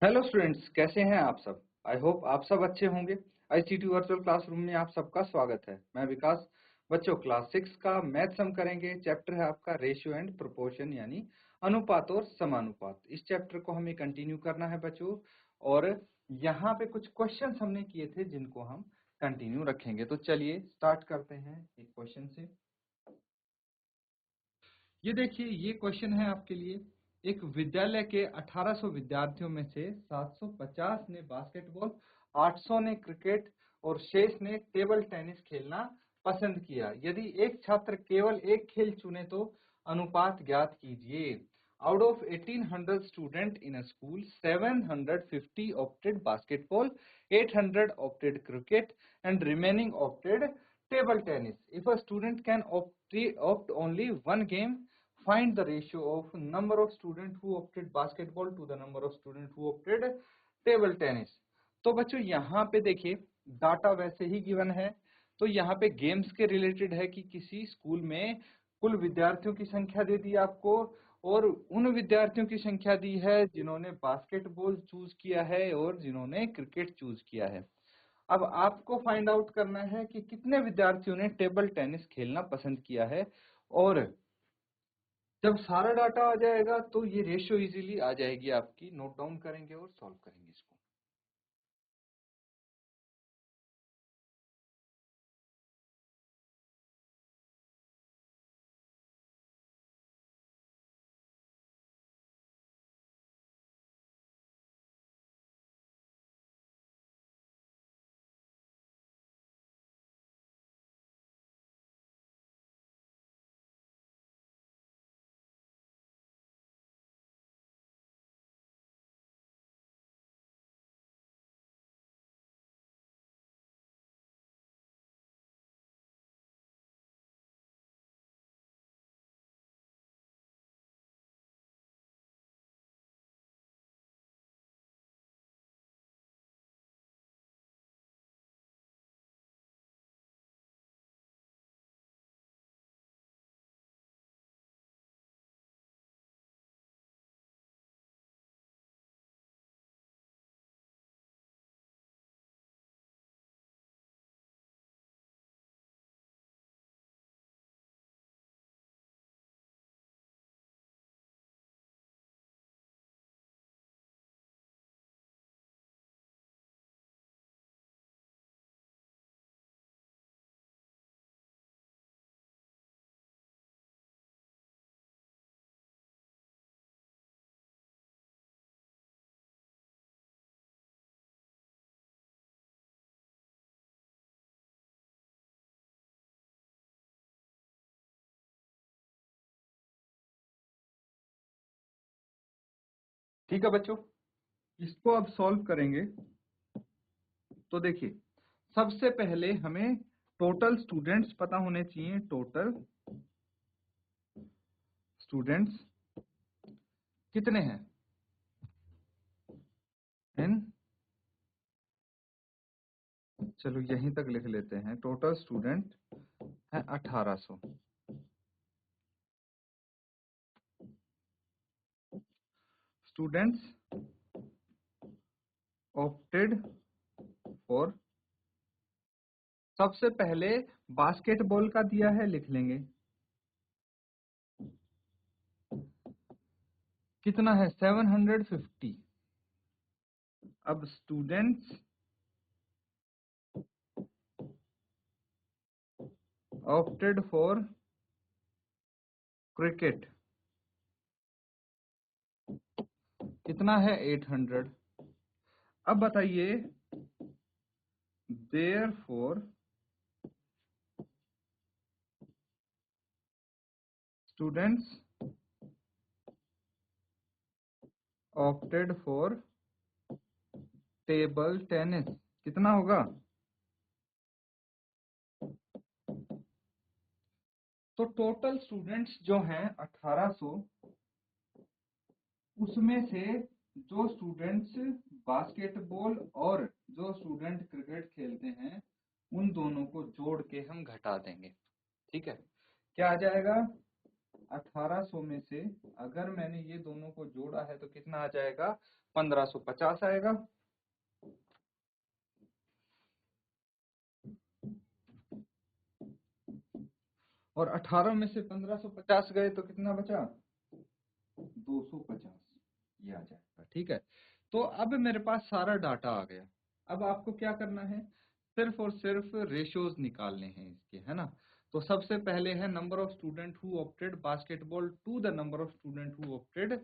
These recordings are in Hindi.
हेलो स्टूडेंट्स, कैसे हैं आप सब। आई होप आप सब अच्छे होंगे। आईसीटी वर्चुअल क्लासरूम में आप सबका स्वागत है। मैं विकास। बच्चों, क्लास 6 का मैथ्स हम करेंगे। चैप्टर है आपका रेशियो एंड प्रोपोर्शन, यानी अनुपात और समानुपात। इस चैप्टर को हमें कंटिन्यू करना है बच्चों। और यहाँ पे कुछ क्वेश्चंस हमने किए थे जिनको हम कंटिन्यू रखेंगे। तो चलिए स्टार्ट करते हैं एक क्वेश्चन से। ये देखिए, ये क्वेश्चन है आपके लिए। एक विद्यालय के 1800 विद्यार्थियों में से 750 ने बास्केटबॉल, 800 ने क्रिकेट और शेष ने टेबल टेनिस खेलना पसंद किया। यदि एक छात्र केवल एक खेल चुने तो अनुपात ज्ञात कीजिए। Out of 1800 student in a school, 750 opted basketball, 800 opted cricket, and remaining opted table tennis. If a student can opt only one game, find the ratio of number of students who opted basketball to the number of students who opted table tennis. तो बच्चों यहाँ पे देखिए, डाटा वैसे ही गिवन है। तो यहाँ पे गेम्स के रिलेटेड है कि किसी स्कूल में कुल विद्यार्थियों की संख्या दे दी आपको, और उन विद्यार्थियों की संख्या दी है जिन्होंने बास्केटबॉल चूज किया है और जिन्होंने क्रिकेट चूज किया है। अब आपको फाइंड आउट करना है कि कितने विद्यार्थियों ने टेबल टेनिस खेलना पसंद किया है। और जब सारा डाटा आ जाएगा तो ये रेशियो इजीली आ जाएगी आपकी। नोट डाउन करेंगे और सॉल्व करेंगे इसको। ठीक है बच्चों, इसको अब सॉल्व करेंगे। तो देखिए, सबसे पहले हमें टोटल स्टूडेंट्स पता होने चाहिए। टोटल स्टूडेंट्स कितने हैं। एन, चलो यहीं तक लिख लेते हैं। टोटल स्टूडेंट है 1800। स्टूडेंट्स ऑप्टेड फॉर, सबसे पहले बास्केटबॉल का दिया है, लिख लेंगे। कितना है? 750। अब स्टूडेंट्स ऑप्टेड फॉर क्रिकेट कितना है? 800। अब बताइए, therefore students opted for table tennis कितना होगा? तो टोटल स्टूडेंट्स जो हैं 1800, उसमें से जो स्टूडेंट्स बास्केटबॉल और जो स्टूडेंट क्रिकेट खेलते हैं, उन दोनों को जोड़ के हम घटा देंगे। ठीक है, क्या आ जाएगा? 1800 में से अगर मैंने ये दोनों को जोड़ा है तो कितना आ जाएगा? 1550 आएगा। और 18 में से 1550 गए तो कितना बचा? 250, ये आ जाएगा। ठीक है, तो अब मेरे पास सारा डाटा आ गया। अब आपको क्या करना है? सिर्फ और सिर्फ रेशियोज निकालने हैं इसके, है ना। तो सबसे पहले है number of student who opted basketball to the number of student who opted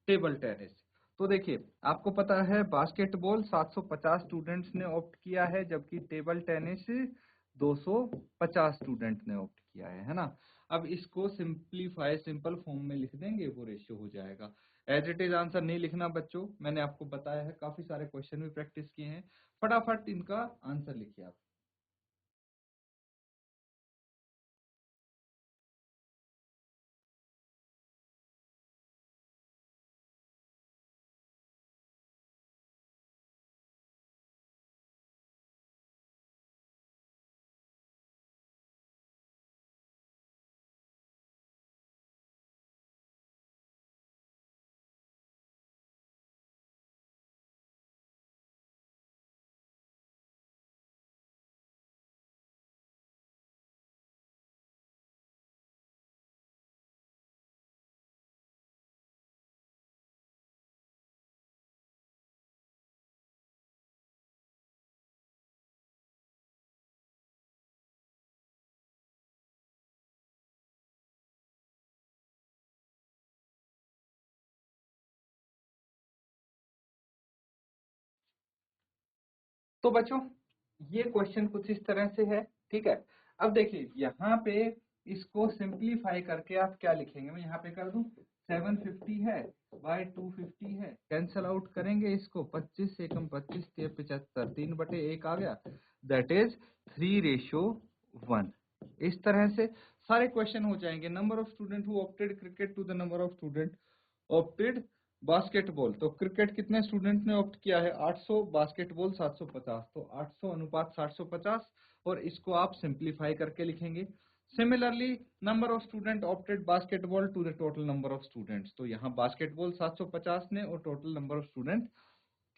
table tennis. तो देखिए, आपको पता है बास्केटबॉल 750 स्टूडेंट्स ने ऑप्ट किया है, जबकि टेबल टेनिस 250 स्टूडेंट ने ऑप्ट किया है ना। अब इसको सिंपलीफाई सिंपल फॉर्म में लिख देंगे, वो रेशियो हो जाएगा। एज इट इज आंसर नहीं लिखना बच्चों, मैंने आपको बताया है, काफी सारे क्वेश्चन भी प्रैक्टिस किए हैं। फटाफट इनका आंसर लिखिए आप। तो बच्चों, ये क्वेश्चन कुछ इस तरह से है। ठीक है, अब देखिए यहाँ पे इसको सिंपलीफाई करके आप क्या लिखेंगे, मैं यहाँ पे कर दूं 750 है बाय 250 है, कैंसल आउट करेंगे इसको, 25 एकम 25 75, 3/1 आ गया, दैट इज 3:1। इस तरह से सारे क्वेश्चन हो जाएंगे। Number of student who opted cricket to the number of student opted basketball. तो क्रिकेट कितने स्टूडेंट ने ऑप्ट किया है? 800, बास्केटबॉल 750, तो 800 अनुपात 750, और इसको आप सिंपलीफाई करके लिखेंगे। Similarly number of student opted basketball to the total number of students, तो यहाँ बास्केटबॉल 750 ने और टोटल नंबर ऑफ स्टूडेंट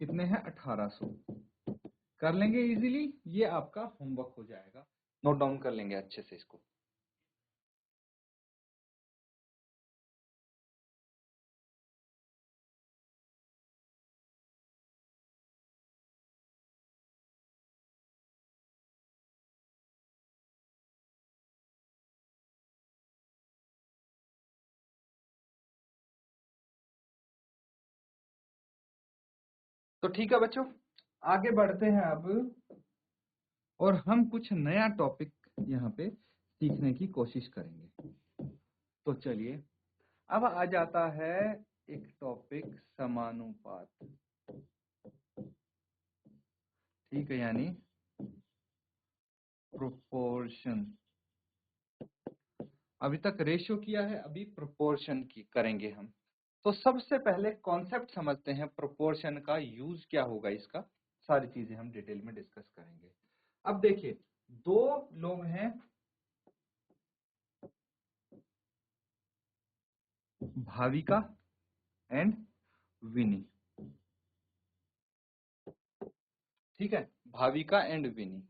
कितने हैं? 1800। कर लेंगे इजीली, ये आपका होमवर्क हो जाएगा, नोट डाउन कर लेंगे अच्छे से इसको। तो ठीक है बच्चों, आगे बढ़ते हैं अब, और हम कुछ नया टॉपिक यहाँ पे सीखने की कोशिश करेंगे। तो चलिए, अब आ जाता है एक टॉपिक समानुपात। ठीक है, यानी प्रोपोर्शन। अभी तक रेशियो किया है, अभी प्रोपोर्शन की करेंगे हम। तो सबसे पहले कॉन्सेप्ट समझते हैं प्रोपोर्शन का, यूज क्या होगा इसका, सारी चीजें हम डिटेल में डिस्कस करेंगे। अब देखिए, दो लोग हैं, भाविका एंड विनी। ठीक है, भाविका एंड विनी।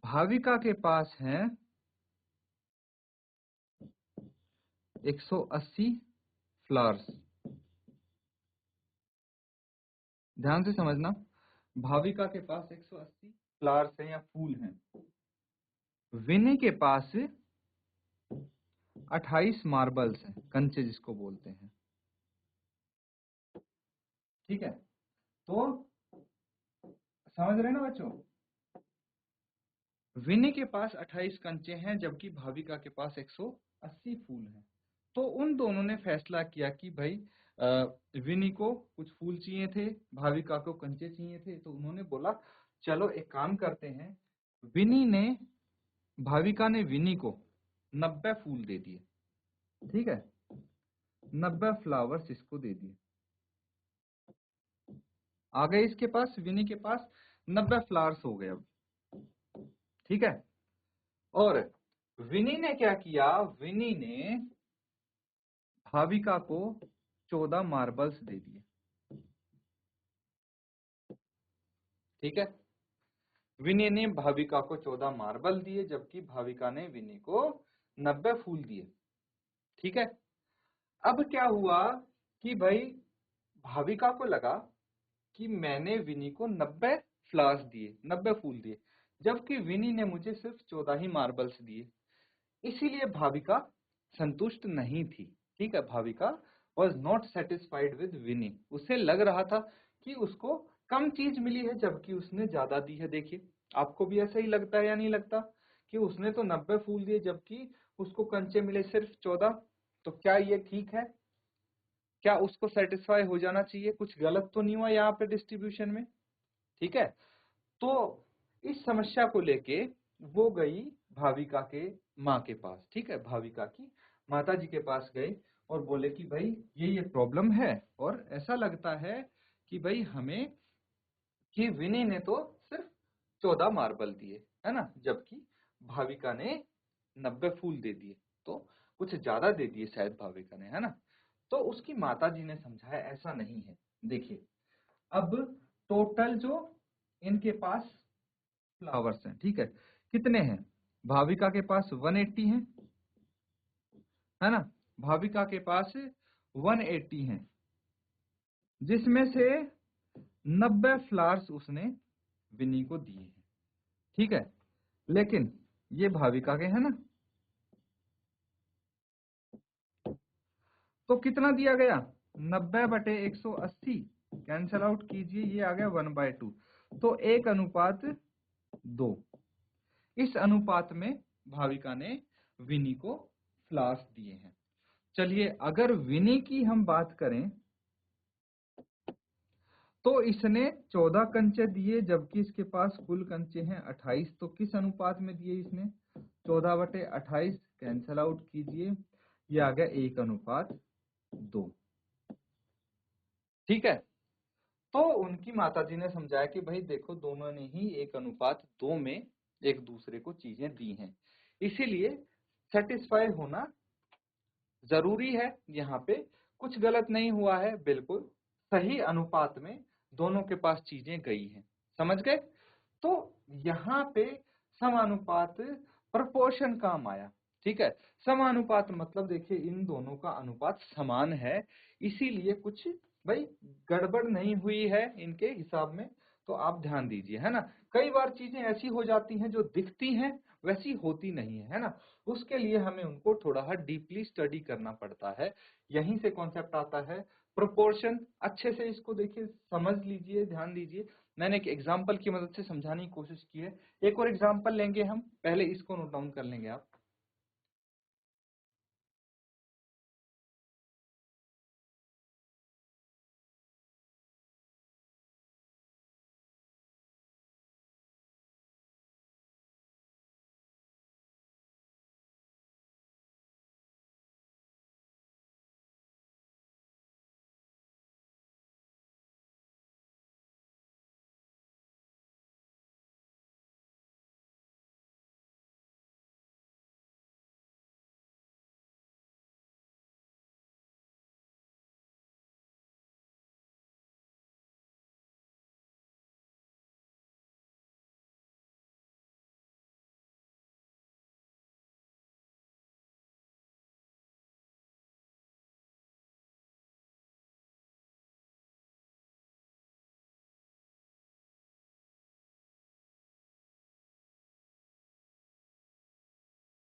भाविका के पास है 180 फ्लावर्स। ध्यान से समझना, भाविका के पास 180 फ्लावर्स हैं या फूल हैं। विनी के पास 28 मार्बल्स हैं, कंचे जिसको बोलते हैं। ठीक है, तो समझ रहे ना बच्चों, विनी के पास 28 कंचे हैं, जबकि भाविका के पास 180 फूल हैं। तो उन दोनों ने फैसला किया कि भाई विनी को कुछ फूल चाहिए थे, भाविका को कंचे चाहिए थे, तो उन्होंने बोला चलो एक काम करते हैं। विनी ने भाविका ने विनी को 90 फूल दे दिए। ठीक है, 90 फ्लावर्स इसको दे दिए। आ गए इसके पास, विनी के पास 90 फ्लावर्स हो गए अब। ठीक है, और विनी ने क्या किया, विनी ने भाविका को 14 मार्बल्स दे दिए। ठीक है। विनी ने भाविका को 14 मार्बल दिए, जबकि भाविका ने विनी को 90 फूल दिए। ठीक है। अब क्या हुआ कि भाई भाविका को लगा कि मैंने विनी को 90 फ्लावर्स दिए, 90 फूल दिए, जबकि विनी ने मुझे सिर्फ 14 ही मार्बल्स दिए। इसीलिए भाविका संतुष्ट नहीं थी। ठीक है, Bhavika was not satisfied with Vini. उसे लग रहा था कि उसको कम चीज मिली है, जबकि उसने ज्यादा दी है। देखिए, आपको भी ऐसा ही लगता है या नहीं लगता कि उसने तो 90 फूल दिए, जबकि उसको कंचे मिले सिर्फ 14। तो क्या ये ठीक है? क्या उसको सेटिस्फाई हो जाना चाहिए? कुछ गलत तो नहीं हुआ यहाँ पे डिस्ट्रीब्यूशन में? ठीक है। तो इस समस्या को लेके वो गई भाविका के माँ के पास। ठीक है, भाविका की माता जी के पास गए और बोले कि भाई ये प्रॉब्लम है, और ऐसा लगता है कि भाई हमें कि विनी ने तो सिर्फ 14 मार्बल दिए, है ना, जबकि भाविका ने 90 फूल दे दिए। तो कुछ ज्यादा दे दिए शायद भाविका ने, है ना। तो उसकी माता जी ने समझाया ऐसा नहीं है। देखिए, अब टोटल जो इनके पास फ्लावर्स हैं, ठीक है, कितने हैं? भाविका के पास 180 हैं, है ना। भाविका के पास 180 हैं, जिसमें से 90 फ्लावर्स उसने विनी को दिए हैं। ठीक है, लेकिन ये भाविका के हैं ना, तो कितना दिया गया? 90/180 कैंसल आउट कीजिए, ये आ गया 1/2। तो 1:2। इस अनुपात में भाविका ने विनी को फ्लावर्स दिए हैं। चलिए, अगर विनी की हम बात करें तो इसने 14 कंचे दिए, जबकि इसके पास कुल कंचे हैं 28। तो किस अनुपात में दिए इसने? 14/28 कैंसल आउट कीजिए, ये आ गया 1:2। ठीक है। तो उनकी माताजी ने समझाया कि भाई देखो, दोनों ने ही 1:2 में एक दूसरे को चीजें दी हैं, इसीलिए सेटिस्फाई होना जरूरी है। यहाँ पे कुछ गलत नहीं हुआ है, बिल्कुल सही अनुपात में दोनों के पास चीजें गई हैं। समझ गए? तो यहाँ पे समानुपात प्रपोर्शन काम आया। ठीक है, समानुपात मतलब देखिए इन दोनों का अनुपात समान है, इसीलिए कुछ भाई गड़बड़ नहीं हुई है इनके हिसाब में। तो आप ध्यान दीजिए, है ना। कई बार चीजें ऐसी हो जाती हैं जो दिखती हैं वैसी होती नहीं है ना। उसके लिए हमें उनको थोड़ा डीपली स्टडी करना पड़ता है। यहीं से कॉन्सेप्ट आता है प्रोपोर्शन। अच्छे से इसको देखिए, समझ लीजिए, ध्यान दीजिए। मैंने एक एग्जाम्पल की मदद से समझाने की कोशिश की है। एक और एग्जाम्पल लेंगे हम, पहले इसको नोट डाउन कर लेंगे आप।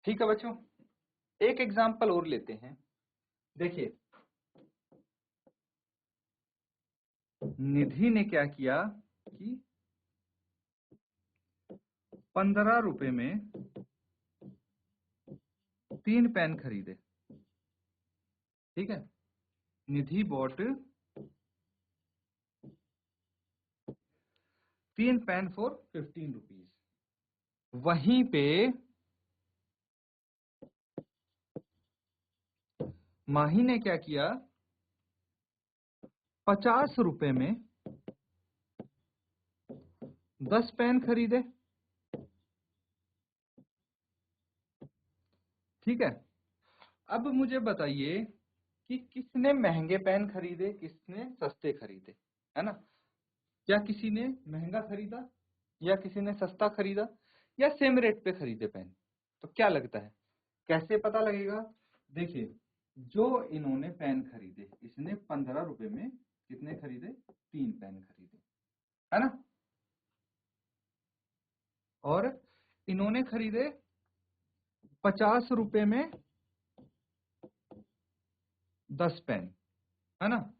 ठीक है बच्चों, एक एग्जाम्पल और लेते हैं। देखिए, निधि ने क्या किया कि 15 रुपए में 3 पेन खरीदे। ठीक है, निधि बॉट 3 पेन फॉर 15 रुपीज। वहीं पे माही ने क्या किया? 50 रुपए में 10 पेन खरीदे। ठीक है, अब मुझे बताइए कि किसने महंगे पेन खरीदे, किसने सस्ते खरीदे, है ना। क्या किसी ने महंगा खरीदा या किसी ने सस्ता खरीदा या सेम रेट पे खरीदे पेन? तो क्या लगता है कैसे पता लगेगा? देखिए, जो इन्होंने पेन खरीदे, इसने 15 रुपए में कितने खरीदे? 3 पेन खरीदे, है ना? और इन्होंने खरीदे 50 रुपए में 10 पेन, है ना?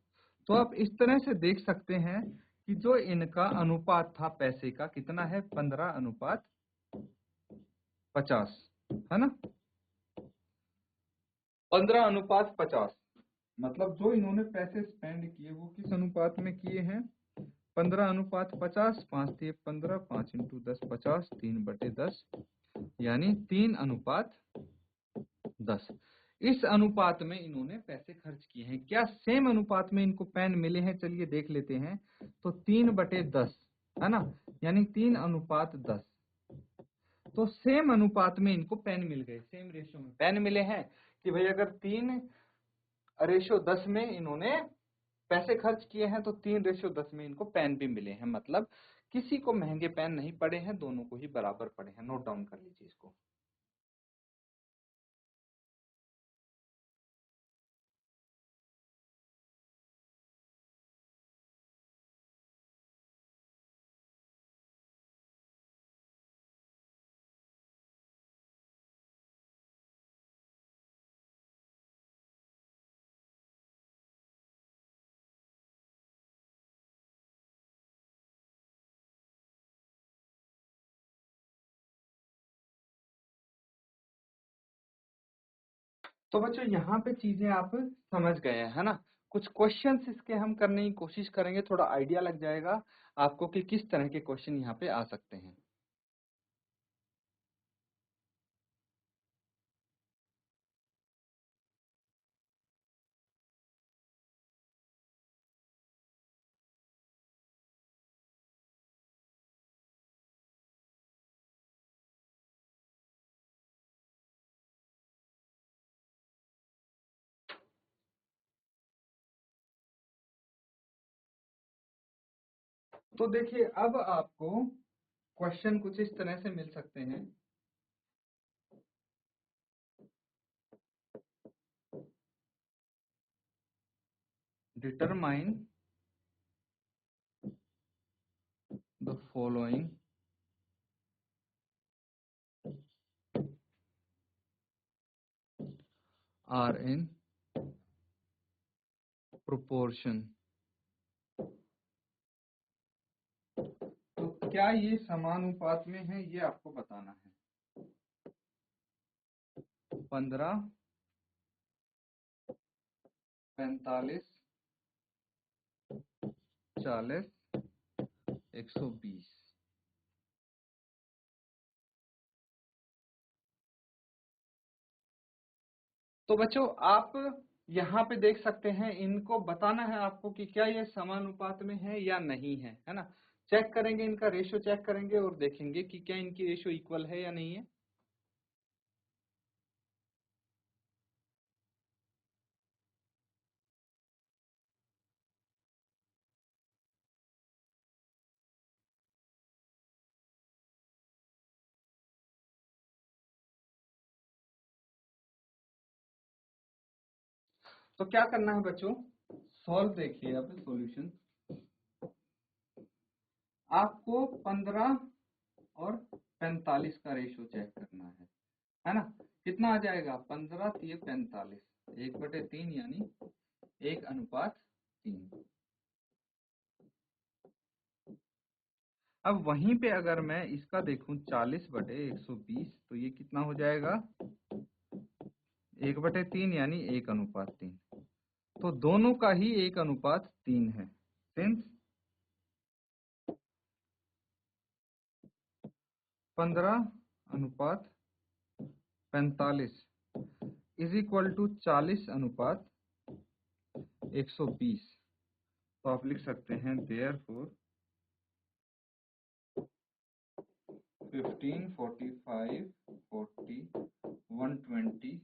तो आप इस तरह से देख सकते हैं कि जो इनका अनुपात था पैसे का कितना है? 15:50, है ना? 15:50, मतलब जो इन्होंने पैसे स्पेंड किए वो किस अनुपात में किए हैं? 15:50, 5 दिए 15, 5 इंटू 10 50, 3/10, यानी 3:10। इस अनुपात में इन्होंने पैसे खर्च किए हैं। क्या सेम अनुपात में इनको पेन मिले हैं? चलिए देख लेते हैं। तो 3/10, है ना, यानी 3:10। तो सेम अनुपात में इनको पेन मिल गए, सेम रेशो में पेन मिले हैं कि भाई अगर 3:10 में इन्होंने पैसे खर्च किए हैं तो 3:10 में इनको पेन भी मिले हैं। मतलब किसी को महंगे पेन नहीं पड़े हैं, दोनों को ही बराबर पड़े हैं। नोट डाउन कर लीजिए इसको। तो बच्चों यहाँ पे चीजें आप समझ गए हैं, है ना? कुछ क्वेश्चंस इसके हम करने की कोशिश करेंगे, थोड़ा आइडिया लग जाएगा आपको कि किस तरह के क्वेश्चन यहाँ पे आ सकते हैं। तो देखिए, अब आपको क्वेश्चन कुछ इस तरह से मिल सकते हैं। Determine the following are in proportion. तो क्या ये समानुपात में है, ये आपको बताना है। 15, 45, 40, 120। तो बच्चों आप यहाँ पे देख सकते हैं, इनको बताना है आपको कि क्या ये समानुपात में है या नहीं है ना? चेक करेंगे, इनका रेशियो चेक करेंगे और देखेंगे कि क्या इनकी रेशियो इक्वल है या नहीं है। तो क्या करना है बच्चों, सॉल्व देखिए अब सॉल्यूशन। आपको 15 और 45 का रेशियो चेक करना है ना? कितना आ जाएगा? 15 3 45, 1/3 यानी 1:3। अब वहीं पे अगर मैं इसका देखूं 40/120, तो ये कितना हो जाएगा? 1/3 यानी 1:3। तो दोनों का ही 1:3 है। Since 15:45 is equal to 40:120। तो आप लिख सकते हैं देयरफॉर 15, 45, 40, 120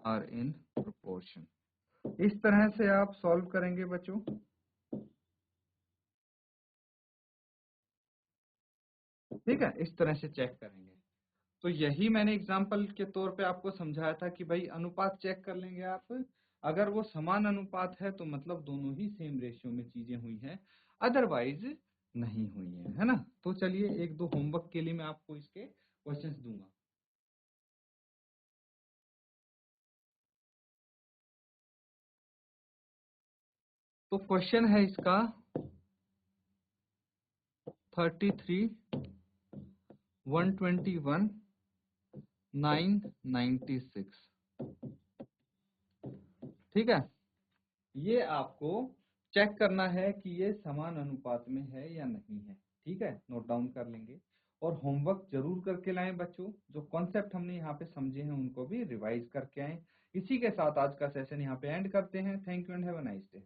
आर इन प्रोपोर्शन। इस तरह से आप सॉल्व करेंगे बच्चों। ठीक है, इस तरह से चेक करेंगे। तो यही मैंने एग्जाम्पल के तौर पे आपको समझाया था कि भाई अनुपात चेक कर लेंगे आप, अगर वो समान अनुपात है तो मतलब दोनों ही सेम रेशियो में चीजें हुई हैं, अदरवाइज नहीं हुई है ना। तो चलिए एक दो होमवर्क के लिए मैं आपको इसके क्वेश्चंस दूंगा। तो क्वेश्चन है इसका 33, 121, 996। ठीक है, ये आपको चेक करना है कि ये समान अनुपात में है या नहीं है। ठीक है, नोट डाउन कर लेंगे और होमवर्क जरूर करके लाएं बच्चों। जो कॉन्सेप्ट हमने यहाँ पे समझे हैं उनको भी रिवाइज करके आएं। इसी के साथ आज का सेशन यहाँ पे एंड करते हैं। Thank you and have a nice day.